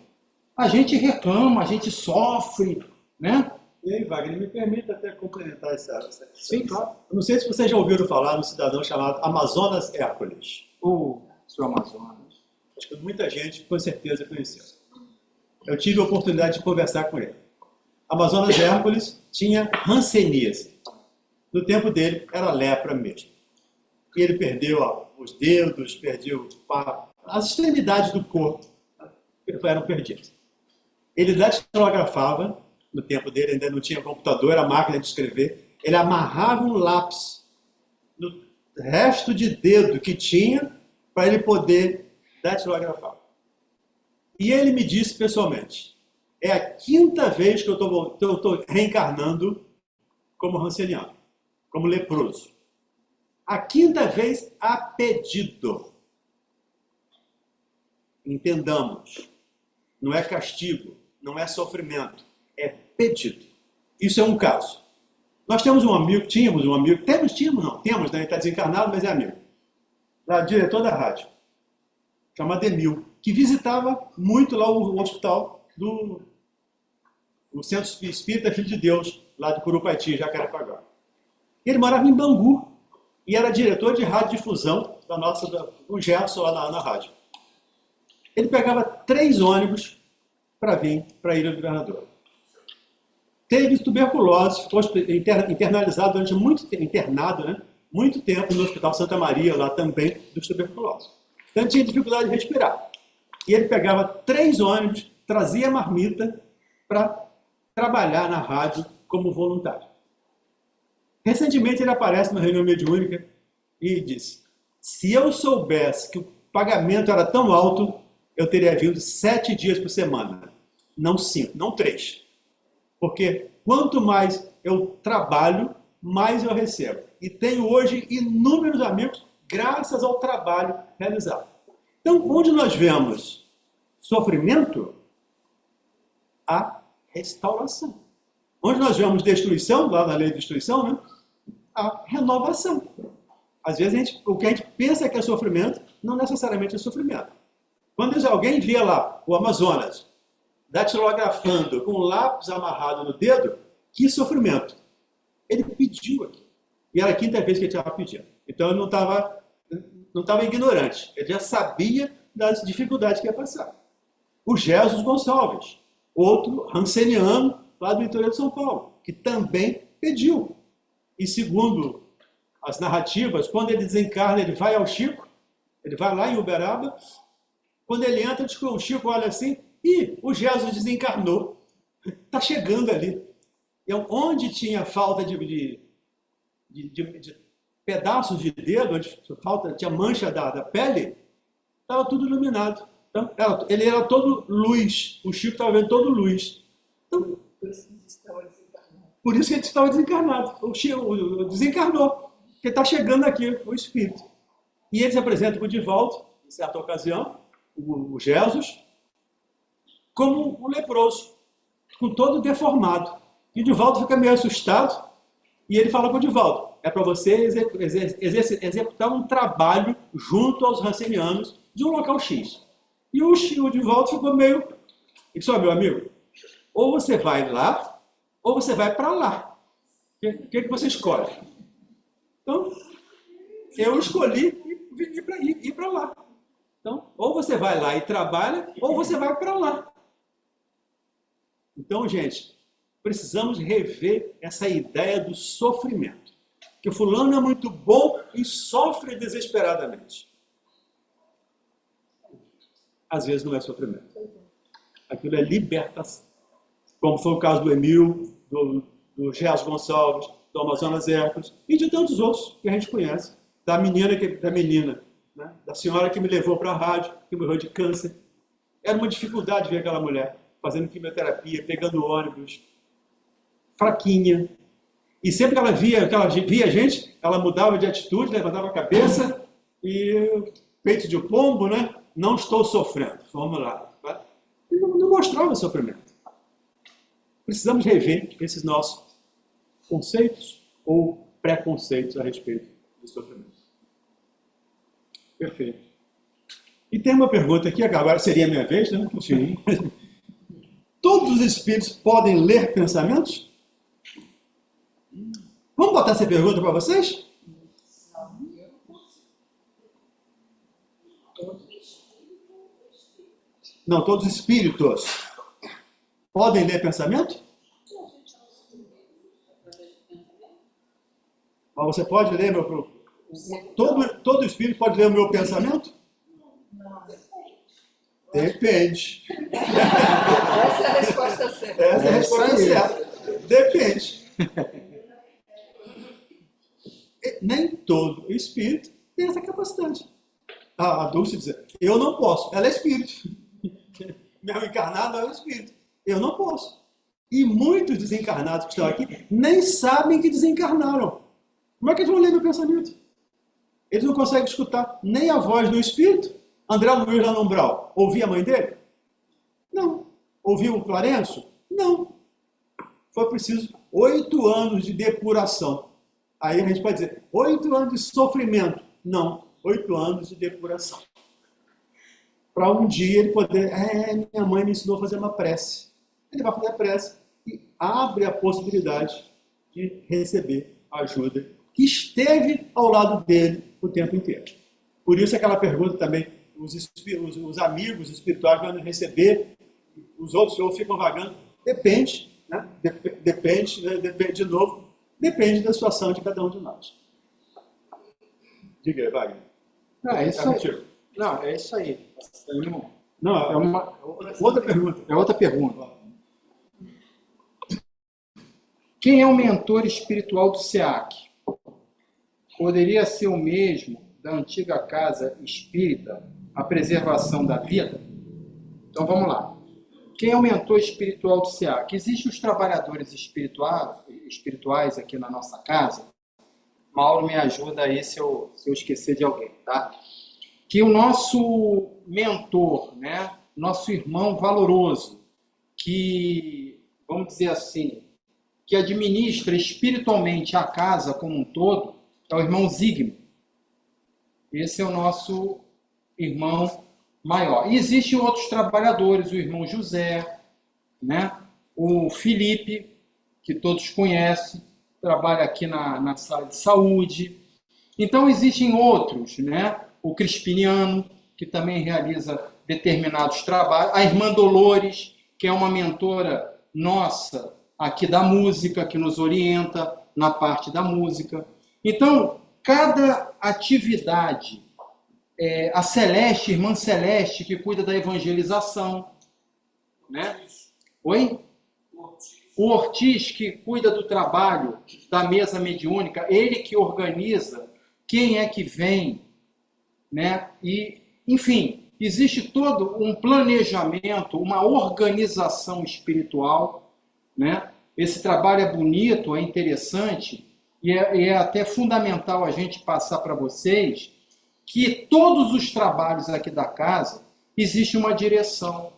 a gente reclama, a gente sofre, né?
E aí, Wagner, me permita até complementar essa.
Sim, claro.
Eu não sei se vocês já ouviram falar de um cidadão chamado Amazonas Hércules.
O seu Amazonas.
Acho que muita gente, com certeza, conheceu. Eu tive a oportunidade de conversar com ele. Amazonas Hércules tinha hanseníase. No tempo dele, era lepra mesmo. E ele perdeu os dedos, perdeu as extremidades do corpo, eram perdidas. Ele datilografava, no tempo dele ainda não tinha computador, era máquina de escrever, ele amarrava um lápis no resto de dedo que tinha para ele poder datilografar. E ele me disse pessoalmente, é a 5ª vez que eu estou reencarnando como ranceniano, como leproso. A 5ª vez a pedido. Entendamos, não é castigo, não é sofrimento, é pedido. Isso é um caso. Nós temos um amigo, tínhamos, né? Ele está desencarnado, mas é amigo. Diretor da rádio, chamado Emil, que visitava muito lá o hospital do Centro Espírita Filho de Deus, lá de Curupaiti, Jacarepaguá. Ele morava em Bangu e era diretor de radiodifusão do Gerson lá na rádio. Ele pegava 3 ônibus para vir para a Ilha do Governador. Teve tuberculose, ficou internalizado durante muito tempo no Hospital Santa Maria, lá também, dos tuberculose. Então ele tinha dificuldade de respirar. E ele pegava 3 ônibus, trazia a marmita para trabalhar na rádio como voluntário. Recentemente ele aparece na reunião mediúnica e disse, se eu soubesse que o pagamento era tão alto, eu teria vindo 7 dias por semana. não 5, não 3. Porque quanto mais eu trabalho, mais eu recebo. E tenho hoje inúmeros amigos graças ao trabalho realizado. Então, onde nós vemos sofrimento, há restauração. Onde nós vemos destruição, lá na lei de destruição, né? Há renovação. Às vezes, o que a gente pensa que é sofrimento, não necessariamente é sofrimento. Quando alguém vê lá o Amazonas datilografando com um lápis amarrado no dedo, que sofrimento. Ele pediu aqui. E era a quinta vez que ele estava pedindo. Então, ele não estava ignorante. Ele já sabia das dificuldades que ia passar. O Jesus Gonçalves, outro ranceniano lá do interior de São Paulo, que também pediu. E segundo as narrativas, quando ele desencarna, ele vai ao Chico, ele vai lá em Uberaba, quando ele entra, o Chico olha assim, e o Jesus desencarnou, está chegando ali. E onde tinha falta de pedaços de dedo, onde tinha mancha da pele, estava tudo iluminado. Então, ele era todo luz, o Chico estava vendo todo luz. Então, por isso que ele estava desencarnado. O Chico desencarnou, porque está chegando aqui o Espírito. E ele se apresenta para o Divaldo, em certa ocasião, o Jesus, como um leproso, com todo deformado. E o Divaldo fica meio assustado, e ele fala para o Divaldo, é para você executar um trabalho junto aos rancenianos de um local X. E o Divaldo ficou meio... Ele disse, meu amigo, ou você vai lá, ou você vai para lá. O que você escolhe? Então, eu escolhi ir para lá. Então, ou você vai lá e trabalha, ou você vai para lá. Então, gente, precisamos rever essa ideia do sofrimento. Que fulano é muito bom e sofre desesperadamente. Às vezes não é sofrimento. Aquilo é libertação. Como foi o caso do Emil, do Jesus Gonçalves, do Amazonas Hércules e de tantos outros que a gente conhece. Da menina, né? Da senhora que me levou para a rádio, que morreu de câncer. Era uma dificuldade ver aquela mulher fazendo quimioterapia, pegando ônibus, fraquinha. E sempre que ela via a gente, ela mudava de atitude, levantava a cabeça e peito de pombo, né? Não estou sofrendo. Vamos lá. Não mostrava sofrimento. Precisamos rever esses nossos conceitos ou preconceitos a respeito do sofrimento. Perfeito. E tem uma pergunta aqui, agora seria a minha vez, né? Sim. Todos os espíritos podem ler pensamentos? Vamos botar essa pergunta para vocês? Não, todos os espíritos podem ler pensamento? Mas você pode ler todo espírito pode ler o meu pensamento? Depende.
Essa é a resposta certa.
Essa é a resposta certa. Depende. Nem todo espírito tem essa capacidade. A Dulce diz, eu não posso. Ela é espírito. Meu encarnado é o espírito. Eu não posso. E muitos desencarnados que estão aqui nem sabem que desencarnaram. Como é que eles vão ler meu pensamento? Eles não conseguem escutar nem a voz do espírito. André Luiz lá no umbral, ouvia a mãe dele? Não. Ouviu o Clarencio? Não. Foi preciso 8 anos de depuração. Aí a gente pode dizer, 8 anos de sofrimento. Não, 8 anos de depuração. Para um dia ele poder, minha mãe me ensinou a fazer uma prece. Ele vai fazer a prece e abre a possibilidade de receber a ajuda que esteve ao lado dele o tempo inteiro. Por isso aquela pergunta também, os amigos espirituais vão receber, os outros ou ficam vagando. Depende, né? Depende, de novo, depende da situação de cada um de nós. Diga aí, Wagner.
Não, é isso aí. Não, é isso aí.
Não,
É uma
outra pergunta.
É outra pergunta. Quem é o mentor espiritual do SEAC? Poderia ser o mesmo da antiga casa espírita, a preservação da vida? Então vamos lá. quem é o mentor espiritual do CA? Que existem os trabalhadores espirituais aqui na nossa casa. Mauro, me ajuda aí se eu esquecer de alguém, tá? Que o nosso mentor, né? Nosso irmão valoroso, que, vamos dizer assim, que administra espiritualmente a casa como um todo, é o irmão Zygmunt. Esse é o nosso irmão maior. E existem outros trabalhadores, o irmão José, né? O Felipe, que todos conhecem, trabalha aqui na sala de saúde. Então, existem outros, né? O Crispiniano, que também realiza determinados trabalhos. A irmã Dolores, que é uma mentora nossa aqui da música, que nos orienta na parte da música. Então, cada atividade, a Celeste, irmã Celeste, que cuida da evangelização, né? Oi? O Ortiz, que cuida do trabalho da mesa mediúnica, ele que organiza quem é que vem, né? E, enfim, existe todo um planejamento, uma organização espiritual, né? Esse trabalho é bonito, é interessante, e é até fundamental a gente passar para vocês que todos os trabalhos aqui da casa existe uma direção,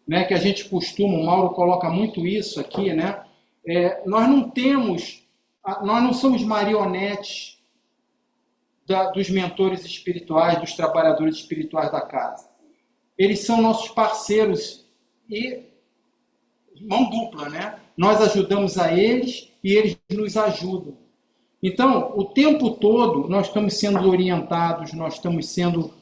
né, que a gente costuma, o Mauro coloca muito isso aqui, né? Nós não somos marionetes dos mentores espirituais, dos trabalhadores espirituais da casa. Eles são nossos parceiros e mão dupla, né? Nós ajudamos a eles e eles nos ajudam. Então, o tempo todo, nós estamos sendo orientados, nós estamos sendo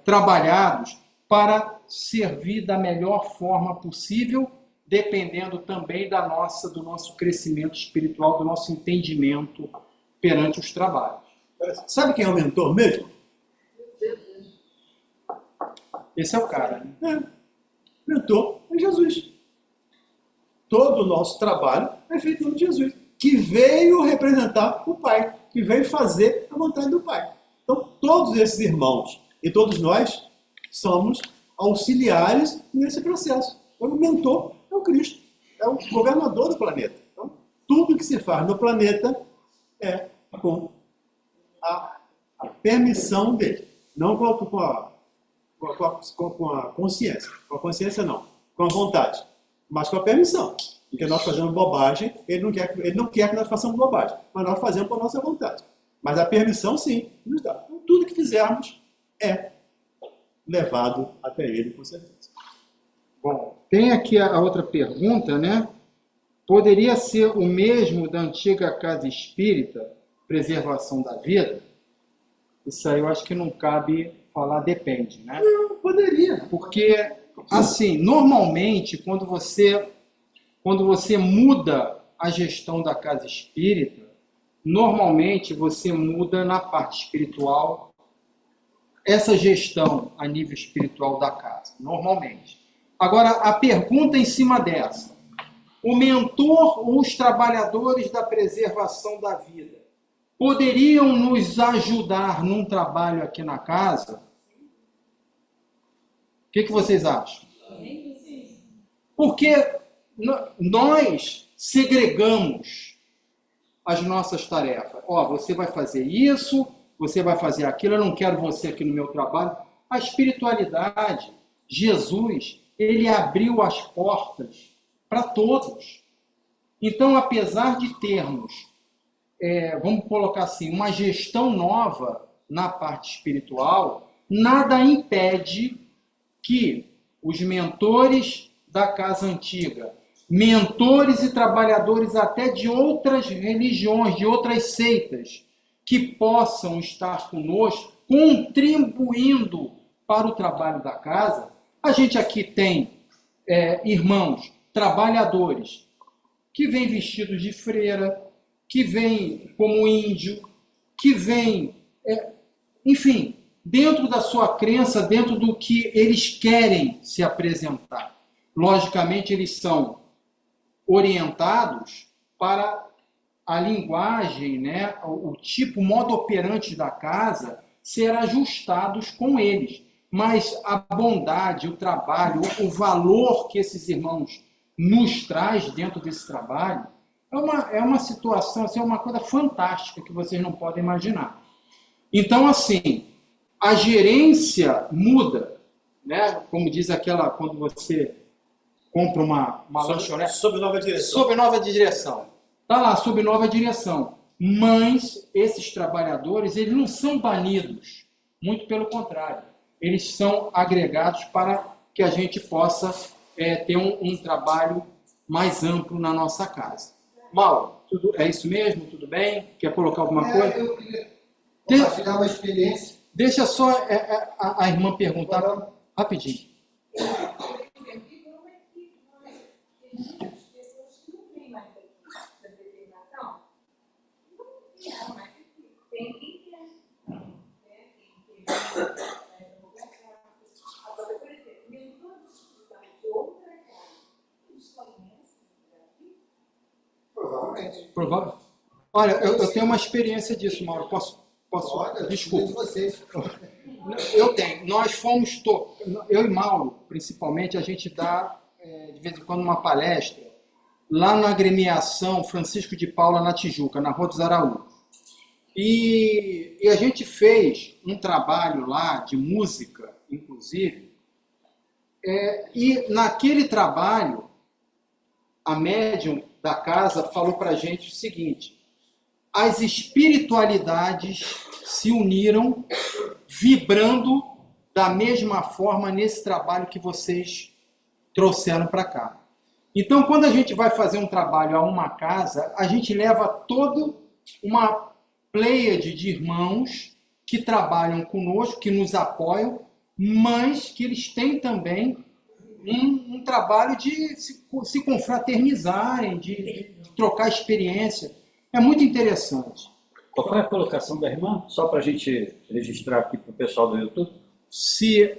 trabalhados para servir da melhor forma possível, dependendo também do nosso crescimento espiritual, do nosso entendimento perante os trabalhos.
Sabe quem é o mentor mesmo?
Esse é o cara, né?
Mentor é Jesus. Todo o nosso trabalho é feito por Jesus, que veio representar o Pai, que veio fazer a vontade do Pai. Então, todos esses irmãos e todos nós somos auxiliares nesse processo. O mentor é o Cristo, é o governador do planeta. Então, tudo que se faz no planeta é com a permissão dele, não com a consciência. Com a consciência não, com a vontade, mas com a permissão. Porque nós fazemos bobagem, ele não quer que nós façamos bobagem, mas nós fazemos com a nossa vontade. Mas a permissão, sim, nos dá. Então, tudo que fizermos é levado até ele, com certeza.
Bom, tem aqui a outra pergunta, né? Poderia ser o mesmo da antiga casa espírita, preservação da vida? Isso aí eu acho que não cabe falar, depende, né?
Não, poderia.
Porque, assim, normalmente, quando você muda a gestão da casa espírita, normalmente você muda na parte espiritual essa gestão a nível espiritual da casa, normalmente. Agora, a pergunta em cima dessa: o mentor ou os trabalhadores da preservação da vida poderiam nos ajudar num trabalho aqui na casa? O que vocês acham? Porque nós segregamos as nossas tarefas. Você vai fazer isso, você vai fazer aquilo, eu não quero você aqui no meu trabalho. A espiritualidade, Jesus, ele abriu as portas para todos. Então, apesar de termos, vamos colocar assim, uma gestão nova na parte espiritual, nada impede que os mentores da casa antiga, mentores e trabalhadores até de outras religiões, de outras seitas, que possam estar conosco, contribuindo para o trabalho da casa. A gente aqui tem irmãos, trabalhadores, que vêm vestidos de freira, que vêm como índio, que vêm, enfim, dentro da sua crença, dentro do que eles querem se apresentar. Logicamente, eles são orientados para a linguagem, né, o tipo, o modo operante da casa ser ajustados com eles. mas a bondade, o trabalho, o valor que esses irmãos nos traz dentro desse trabalho é uma situação, assim, é uma coisa fantástica que vocês não podem imaginar. Então, assim, a gerência muda, né? Como diz aquela, quando você compra uma lanchonete.
Sob nova direção.
Sob nova direção. Está lá, sob nova direção. Mas esses trabalhadores, eles não são banidos. Muito pelo contrário. Eles são agregados para que a gente possa ter um trabalho mais amplo na nossa casa. Mauro, é isso mesmo? Tudo bem? Quer colocar alguma coisa?
Eu queria compartilhar uma experiência.
Deixa só a irmã perguntar rapidinho.
Provavelmente.
Provável. Olha, eu tenho uma experiência disso, Mauro. Posso?
Olha,
Desculpa.
vocês.
Eu tenho. Nós fomos, eu e Mauro, principalmente, a gente dá, de vez em quando, uma palestra lá na agremiação Francisco de Paula, na Tijuca, na Rua dos Araújos. E a gente fez um trabalho lá de música, inclusive, e naquele trabalho, a médium da casa falou para a gente o seguinte: as espiritualidades se uniram, vibrando da mesma forma nesse trabalho que vocês trouxeram para cá. Então, quando a gente vai fazer um trabalho a uma casa, a gente leva toda uma pleiade de irmãos que trabalham conosco, que nos apoiam, mas que eles têm também um trabalho de se confraternizarem, de trocar experiência. É muito interessante.
Qual foi a colocação da irmã? Só para a gente registrar aqui para o pessoal do YouTube.
Se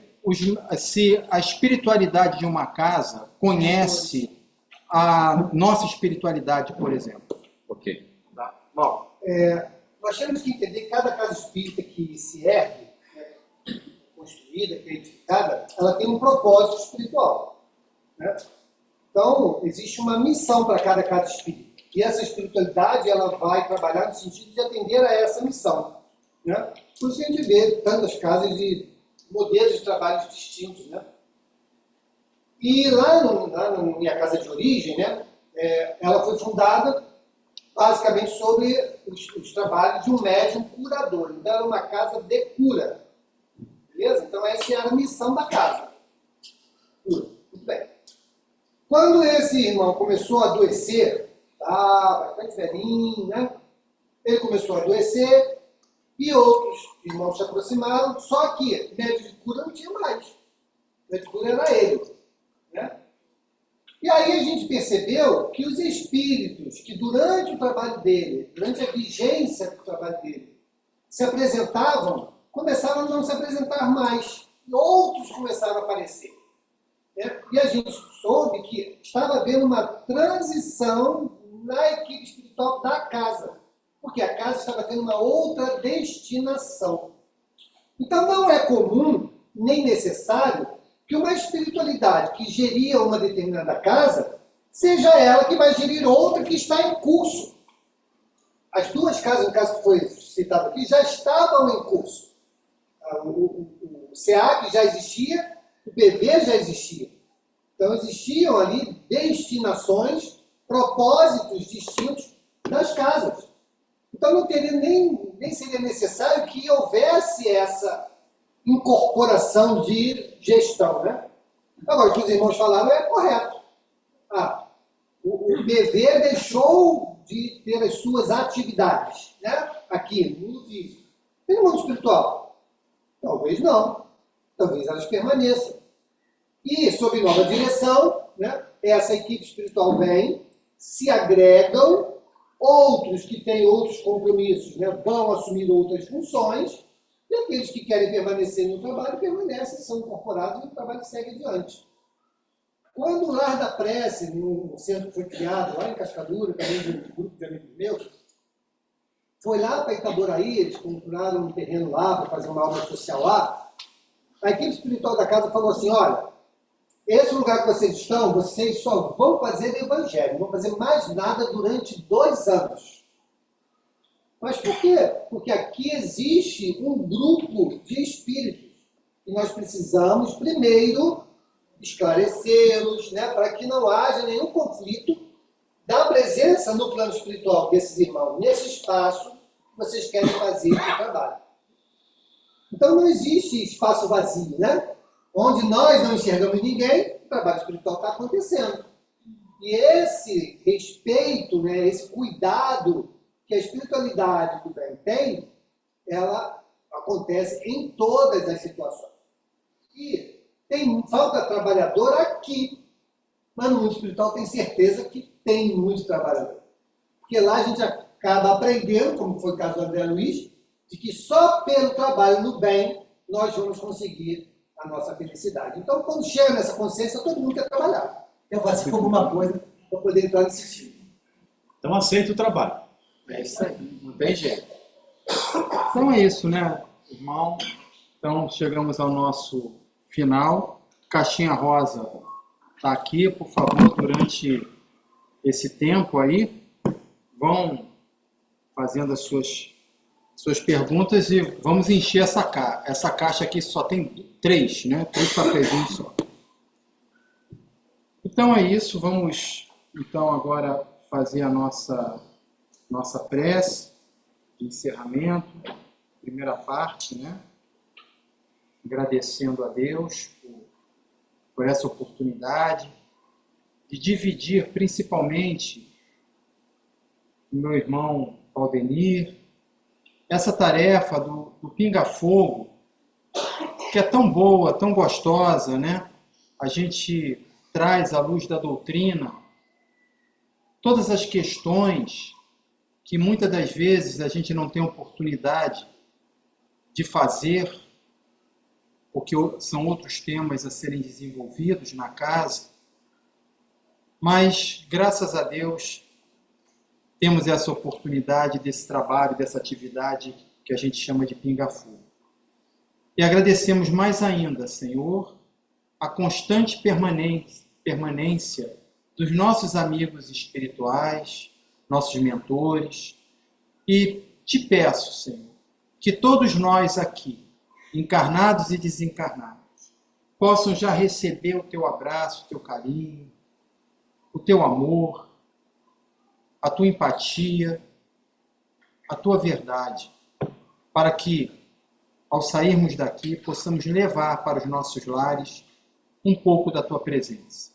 a espiritualidade de uma casa conhece a nossa espiritualidade, por exemplo.
Ok.
Tá? Bom,
Nós temos que entender que cada casa espírita que se ergue, construída, que é edificada, ela tem um propósito espiritual. Né? Então, existe uma missão para cada casa espírita. E essa espiritualidade ela vai trabalhar no sentido de atender a essa missão. Né? Por isso a gente vê tantas casas de modelos de trabalhos distintos. Né? E lá na minha casa de origem, né, ela foi fundada basicamente sobre os trabalhos de um médium curador. Então era uma casa de cura. Beleza? Então essa era a missão da casa. Cura. Muito bem. Quando esse irmão começou a adoecer, bastante velhinho, né? Ele começou a adoecer e outros irmãos se aproximaram, só que médium de cura não tinha mais. Médium de cura era ele. Né? E aí a gente percebeu que os espíritos que durante o trabalho dele, durante a vigência do trabalho dele, se apresentavam, começaram a não se apresentar mais. E outros começaram a aparecer. Né? E a gente soube que estava havendo uma transição na equipe espiritual da casa. Porque a casa estava tendo uma outra destinação. Então não é comum, nem necessário, que uma espiritualidade que geria uma determinada casa, seja ela que vai gerir outra que está em curso. As duas casas, no caso que foi citado aqui, já estavam em curso. O SEAC já existia, o PV já existia. Então existiam ali destinações, propósitos distintos das casas. Então não teria nem seria necessário que houvesse essa incorporação de gestão, né? Agora, o que os irmãos falaram é correto. O PV deixou de ter as suas atividades, né? Aqui, no mundo físico. E no mundo espiritual? Talvez não. Talvez elas permaneçam. E, sob nova direção, né? Essa equipe espiritual vem, se agregam, outros que têm outros compromissos, né? Vão assumir outras funções, e aqueles que querem permanecer no trabalho, permanecem, são incorporados e o trabalho segue adiante. Quando o Lar da Prece, no centro que foi criado, lá em Cascadura, também de um grupo de amigos meus, foi lá para Itaboraí, eles compraram um terreno lá para fazer uma obra social lá, a equipe espiritual da casa falou assim, olha, esse lugar que vocês estão, vocês só vão fazer evangelho, não vão fazer mais nada durante 2 anos. Mas por quê? Porque aqui existe um grupo de espíritos e nós precisamos primeiro esclarecê-los, né, para que não haja nenhum conflito da presença no plano espiritual desses irmãos, nesse espaço que vocês querem fazer o trabalho. Então não existe espaço vazio, né? Onde nós não enxergamos ninguém, o trabalho espiritual está acontecendo. E esse respeito, né, esse cuidado que a espiritualidade do bem tem, ela acontece em todas as situações. E falta trabalhador aqui, mas no mundo espiritual tem certeza que tem muito trabalhador. Porque lá a gente acaba aprendendo, como foi o caso do André Luiz, de que só pelo trabalho no bem nós vamos conseguir a nossa felicidade. Então, quando chega nessa consciência, todo mundo quer trabalhar. Quer fazer alguma coisa para poder entrar nesse time.
Então aceita o trabalho.
É isso aí, não tem jeito. Então é isso, né, irmão? Então chegamos ao nosso final. Caixinha rosa está aqui, por favor, durante esse tempo aí, vão fazendo as suas perguntas e vamos encher essa caixa. Essa caixa aqui só tem 3, né? 3 papeizinhos só. Então é isso, vamos então agora fazer a nossa prece de encerramento, primeira parte, né? Agradecendo a Deus por essa oportunidade de dividir principalmente o meu irmão Aldenir, essa tarefa do pinga-fogo, que é tão boa, tão gostosa, né? A gente traz à luz da doutrina todas as questões que muitas das vezes a gente não tem oportunidade de fazer, porque são outros temas a serem desenvolvidos na casa, mas, graças a Deus, temos essa oportunidade desse trabalho, dessa atividade que a gente chama de pinga-fogo. E agradecemos mais ainda, Senhor, a constante permanência dos nossos amigos espirituais, nossos mentores, e te peço, Senhor, que todos nós aqui, encarnados e desencarnados, possam já receber o teu abraço, o teu carinho, o teu amor, a tua empatia, a tua verdade, para que, ao sairmos daqui, possamos levar para os nossos lares um pouco da tua presença.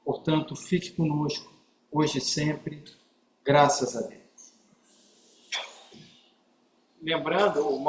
Portanto, fique conosco, hoje e sempre, graças a Deus. Lembrando, o